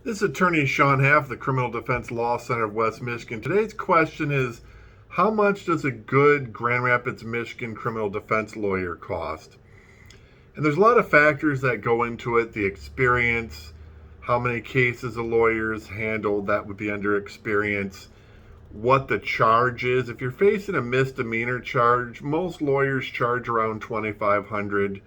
This is Attorney Sean Haff, the Criminal Defense Law Center of West Michigan. Today's question is, how much does a good Grand Rapids, Michigan criminal defense lawyer cost? And there's a lot of factors that go into it. The experience, how many cases a lawyer's handled, that would be under experience. What the charge is. If you're facing a misdemeanor charge, most lawyers charge around $2,500.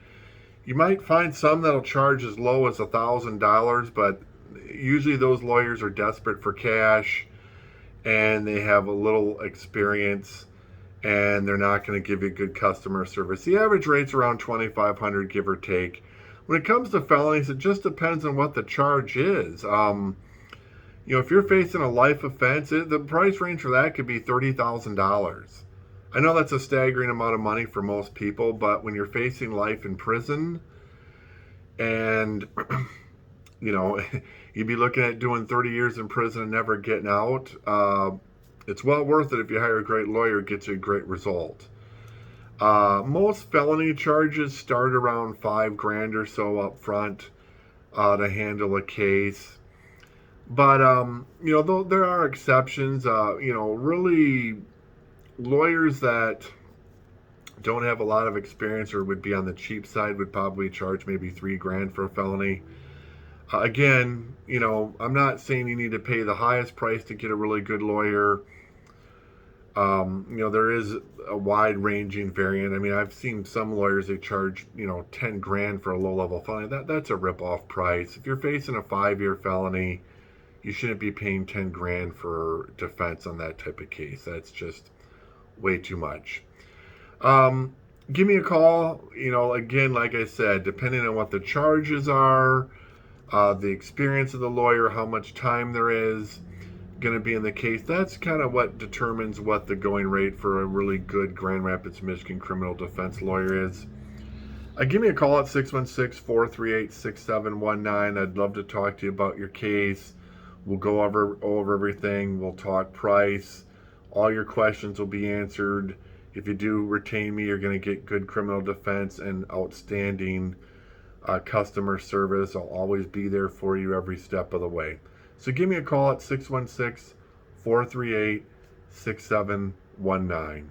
You might find some that'll charge as low as $1,000, but usually those lawyers are desperate for cash and they have a little experience and they're not going to give you good customer service. The average rate's around $2,500, give or take. When it comes to felonies, it just depends on what the charge is. If you're facing a life offense, the price range for that could be $30,000. I know that's a staggering amount of money for most people, but when you're facing life in prison and you'd be looking at doing 30 years in prison and never getting out, it's well worth it if you hire a great lawyer. It gets you a great result. Most felony charges start around $5,000 or so up front to handle a case. But, though there are exceptions, really lawyers that don't have a lot of experience or would be on the cheap side would probably charge maybe $3,000 for a felony. Again, I'm not saying you need to pay the highest price to get a really good lawyer. There is a wide ranging variant. I mean, I've seen some lawyers, they charge, $10,000 for a low level felony. That's a rip off price. If you're facing a 5-year felony, you shouldn't be paying $10,000 for defense on that type of case. That's just way too much. Give me a call. Again, like I said, depending on what the charges are, the experience of the lawyer, how much time there is going to be in the case, that's kind of what determines what the going rate for a really good Grand Rapids, Michigan criminal defense lawyer is. Give me a call at 616-438-6719. I'd love to talk to you about your case. We'll go over everything. We'll talk price. All your questions will be answered. If you do retain me, you're going to get good criminal defense and outstanding customer service. I'll always be there for you every step of the way. So give me a call at 616-438-6719.